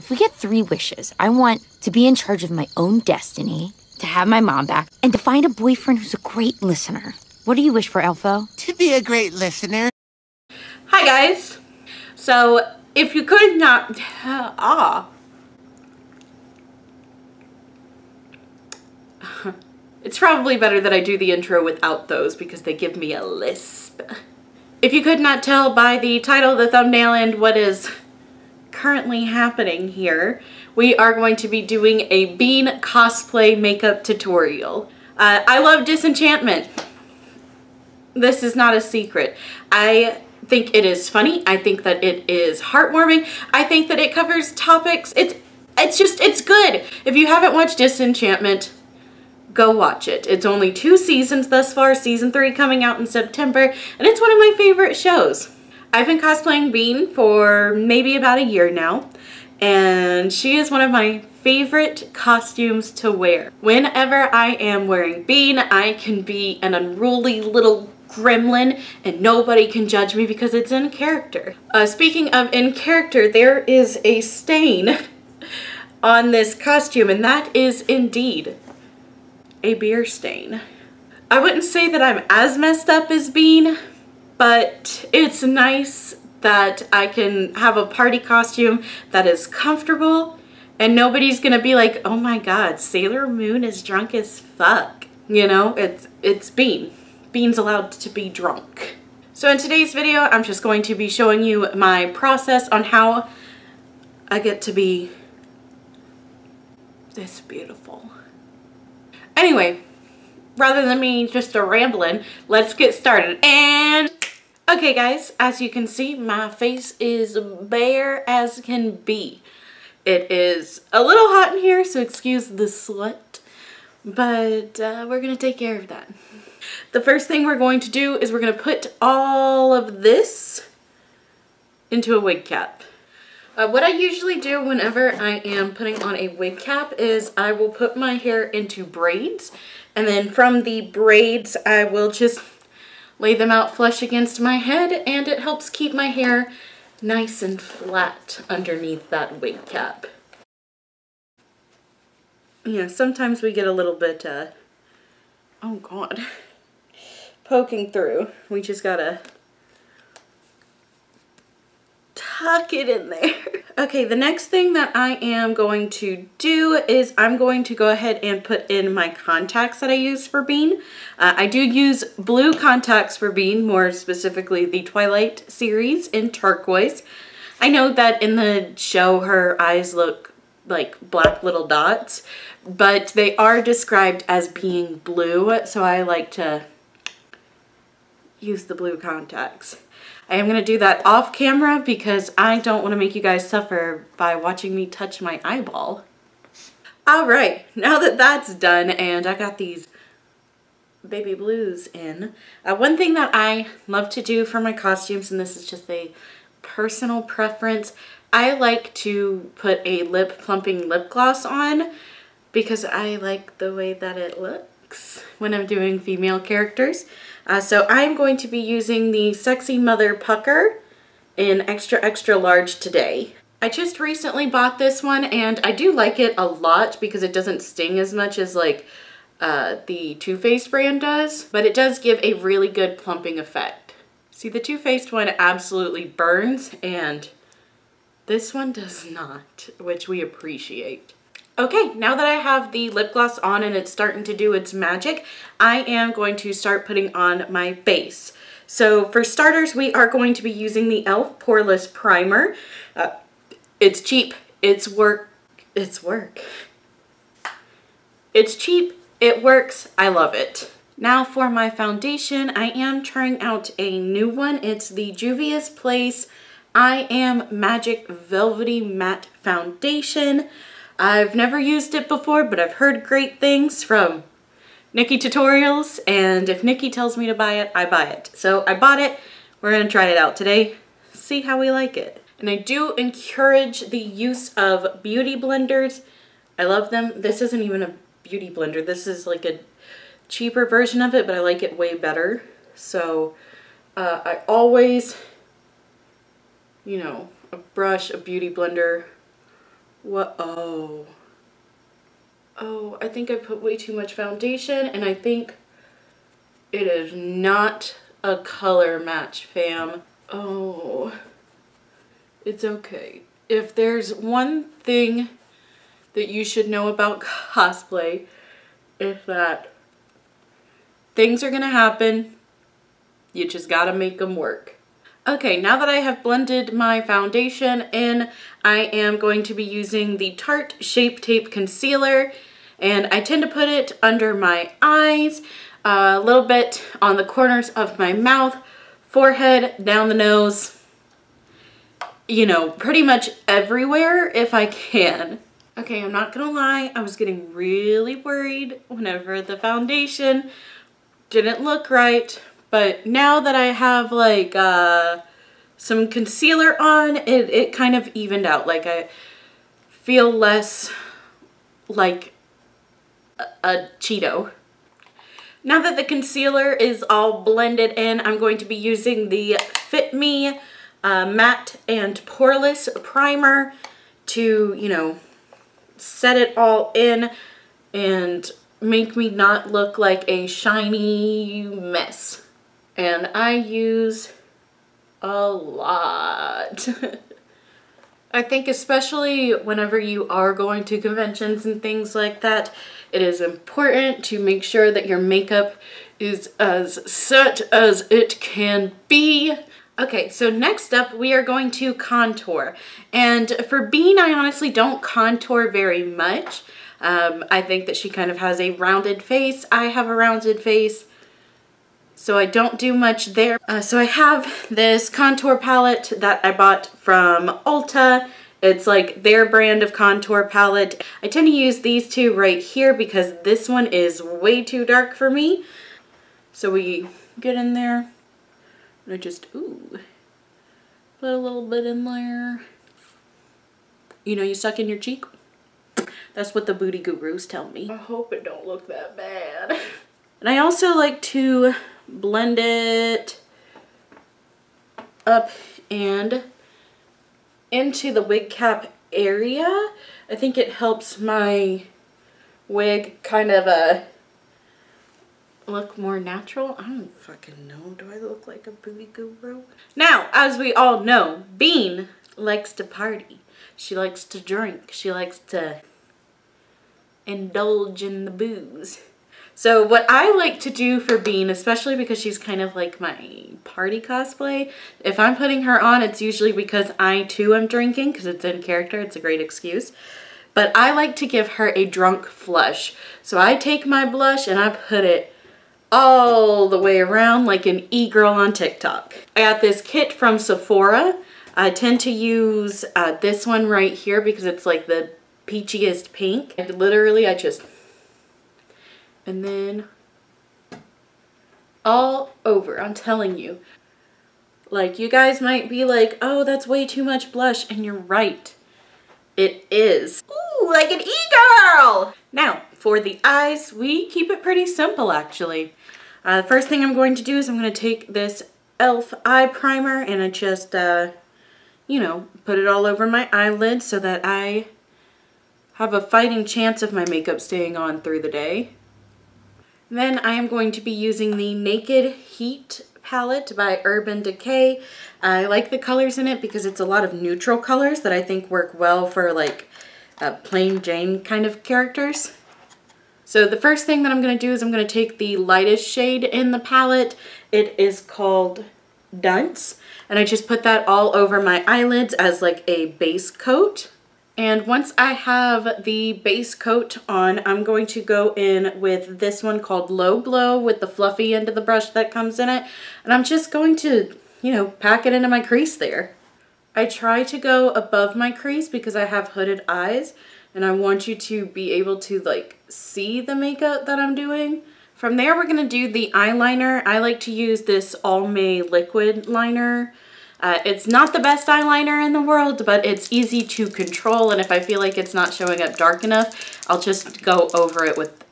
If we get 3 wishes, I want to be in charge of my own destiny, to have my mom back, and to find a boyfriend who's a great listener. What do you wish for, Elfo? To be a great listener. Hi guys. So if you could not it's probably better that I do the intro without those because they give me a lisp. If you could not tell by the title, the thumbnail, and what is currently happening here, we are going to be doing a Bean cosplay makeup tutorial. I love Disenchantment. This is not a secret. I think it is funny. I think that it is heartwarming. I think that it covers topics. It's good. If you haven't watched Disenchantment, go watch it. It's only 2 seasons thus far, season 3 coming out in September, and it's one of my favorite shows. I've been cosplaying Bean for maybe about a year now, and she is one of my favorite costumes to wear. Whenever I am wearing Bean, I can be an unruly little gremlin and nobody can judge me because it's in character. Speaking of in character, there is a stain on this costume, and that is indeed a beer stain. I wouldn't say that I'm as messed up as Bean, but it's nice that I can have a party costume that is comfortable and nobody's gonna be like, oh my god, Sailor Moon is drunk as fuck. You know, it's Bean. Bean's allowed to be drunk. So in today's video, I'm just going to be showing you my process on how I get to be this beautiful. Anyway, rather than me just rambling, let's get started. And okay guys, as you can see, my face is bare as can be. It is a little hot in here, so excuse the sweat, but we're gonna take care of that. The first thing we're going to do is we're gonna put all of this into a wig cap. What I usually do whenever I am putting on a wig cap is I will put my hair into braids, and then from the braids I will just lay them out flush against my head, and it helps keep my hair nice and flat underneath that wig cap. Yeah, sometimes we get a little bit, oh god, poking through. We just gotta tuck it in there. Okay, the next thing that I am going to do is I'm going to go ahead and put in my contacts that I use for Bean. I do use blue contacts for Bean, more specifically the Twilight series in Turquoise. I know that in the show her eyes look like black little dots, but they are described as being blue, so I like to use the blue contacts. I am going to do that off camera because I don't want to make you guys suffer by watching me touch my eyeball. Alright, now that that's done and I got these baby blues in, one thing that I love to do for my costumes, and this is just a personal preference, I like to put a lip plumping lip gloss on because I like the way that it looks when I'm doing female characters. So I'm going to be using the Sexy Mother Pucker in extra extra large today. I just recently bought this one and I do like it a lot because it doesn't sting as much as like the Too Faced brand does, but it does give a really good plumping effect. See, the Too Faced one absolutely burns and this one does not, which we appreciate. Okay, now that I have the lip gloss on and it's starting to do its magic, I am going to start putting on my base. So for starters, we are going to be using the e.l.f. Poreless Primer. It's cheap, it's cheap, it works, I love it. Now for my foundation, I am trying out a new one. It's the Juvia's Place I Am Magic Velvety Matte Foundation. I've never used it before, but I've heard great things from Nikki Tutorials, and if Nikki tells me to buy it, I buy it. So I bought it. We're gonna try it out today, see how we like it. And I do encourage the use of beauty blenders. I love them. This isn't even a beauty blender. This is like a cheaper version of it, but I like it way better. So I always, you know, a brush, a beauty blender, What? Oh. Oh, I think I put way too much foundation, and I think it is not a color match, fam. Oh. It's okay. If there's one thing that you should know about cosplay, is that things are gonna happen. You just gotta make them work. Okay, now that I have blended my foundation in, I am going to be using the Tarte Shape Tape Concealer, and I tend to put it under my eyes, a little bit on the corners of my mouth, forehead, down the nose, you know, pretty much everywhere if I can. Okay, I'm not gonna lie, I was getting really worried whenever the foundation didn't look right, but now that I have like some concealer on, it kind of evened out. Like I feel less like a Cheeto. Now that the concealer is all blended in, I'm going to be using the Fit Me Matte and Poreless Primer to, you know, set it all in and make me not look like a shiny mess. And I use a lot. I think especially whenever you are going to conventions and things like that, it is important to make sure that your makeup is as set as it can be. Okay, so next up we are going to contour. And for Bean, I honestly don't contour very much. I think that she kind of has a rounded face. I have a rounded face, so I don't do much there. So I have this contour palette that I bought from Ulta. It's like their brand of contour palette. I tend to use these two right here because this one is way too dark for me. So we get in there and I just, ooh, put a little bit in there. You know, you suck in your cheek. That's what the booty gurus tell me. I hope it don't look that bad. And I also like to blend it up and into the wig cap area. I think it helps my wig kind of look more natural. I don't fucking know. Do I look like a booty guru? Now, as we all know, Bean likes to party. She likes to drink. She likes to indulge in the booze. So what I like to do for Bean, especially because she's kind of like my party cosplay, if I'm putting her on, it's usually because I too am drinking, because it's in character. It's a great excuse. But I like to give her a drunk flush. So I take my blush and I put it all the way around like an e-girl on TikTok. I got this kit from Sephora. I tend to use this one right here because it's like the peachiest pink. And literally I just, and then all over. I'm telling you, like, you guys might be like, oh, that's way too much blush, and you're right, it is. Ooh, like an e-girl. Now for the eyes, we keep it pretty simple actually. The first thing I'm going to do is I'm going to take this e.l.f. eye primer and I just you know, put it all over my eyelid so that I have a fighting chance of my makeup staying on through the day. Then I am going to be using the Naked Heat palette by Urban Decay. I like the colors in it because it's a lot of neutral colors that I think work well for like plain Jane kind of characters. So the first thing that I'm going to do is I'm going to take the lightest shade in the palette. It is called Dunce, and I just put that all over my eyelids as like a base coat. And once I have the base coat on, I'm going to go in with this one called Low Blow with the fluffy end of the brush that comes in it. And I'm just going to, you know, pack it into my crease there. I try to go above my crease because I have hooded eyes and I want you to be able to like see the makeup that I'm doing. From there, we're gonna do the eyeliner. I like to use this Almay liquid liner. It's not the best eyeliner in the world, but it's easy to control, and if I feel like it's not showing up dark enough, I'll just go over it with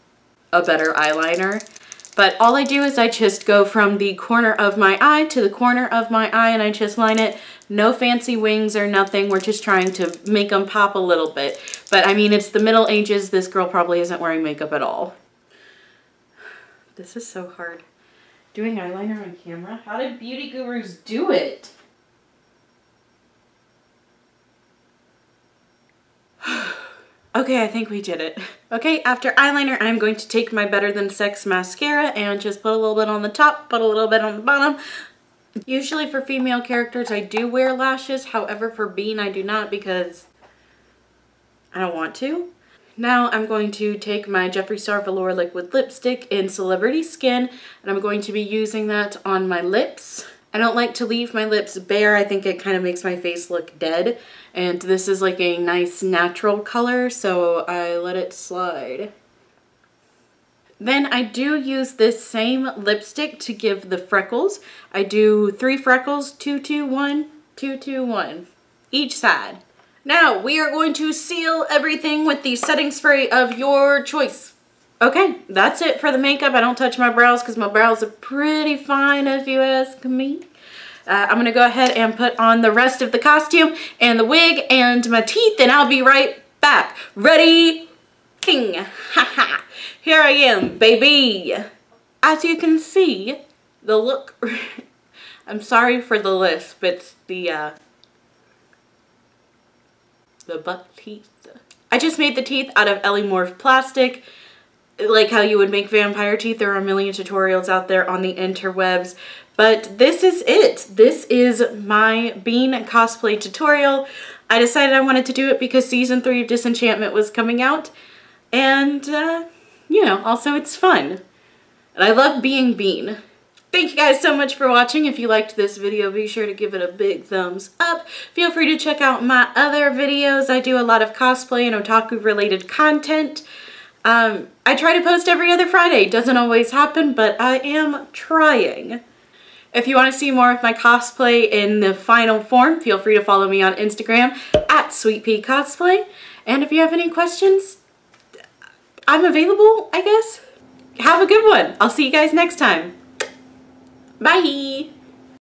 a better eyeliner. But all I do is I just go from the corner of my eye to the corner of my eye and I just line it. No fancy wings or nothing. We're just trying to make them pop a little bit. But I mean, it's the Middle Ages. This girl probably isn't wearing makeup at all. This is so hard. Doing eyeliner on camera? How did beauty gurus do it? Okay, I think we did it. Okay, after eyeliner, I'm going to take my Better Than Sex mascara and just put a little bit on the top, put a little bit on the bottom. Usually for female characters, I do wear lashes. However, for Bean, I do not because I don't want to. Now I'm going to take my Jeffree Star Velour Liquid Lipstick in Celebrity Skin, and I'm going to be using that on my lips. I don't like to leave my lips bare. I think it kind of makes my face look dead. And this is like a nice natural color, so I let it slide. Then I do use this same lipstick to give the freckles. I do 3 freckles, 2, 2, 1, 2, 2, 1, each side. Now we are going to seal everything with the setting spray of your choice. Okay, that's it for the makeup. I don't touch my brows because my brows are pretty fine if you ask me. I'm going to go ahead and put on the rest of the costume and the wig and my teeth, and I'll be right back. Ready? King. Haha. Here I am, baby. As you can see, the look... I'm sorry for the lisp. It's the buck teeth. I just made the teeth out of Ellimorph Plastic. Like how you would make vampire teeth. There are a million tutorials out there on the interwebs. But this is it. This is my Bean cosplay tutorial. I decided I wanted to do it because season 3 of Disenchantment was coming out. And, you know, also it's fun. And I love being Bean. Thank you guys so much for watching. If you liked this video, be sure to give it a big thumbs up. Feel free to check out my other videos. I do a lot of cosplay and otaku related content. I try to post every other Friday. Doesn't always happen, but I am trying. If you want to see more of my cosplay in the final form, feel free to follow me on Instagram at SweetPeaCosplay. And if you have any questions, I'm available, I guess. Have a good one. I'll see you guys next time. Bye!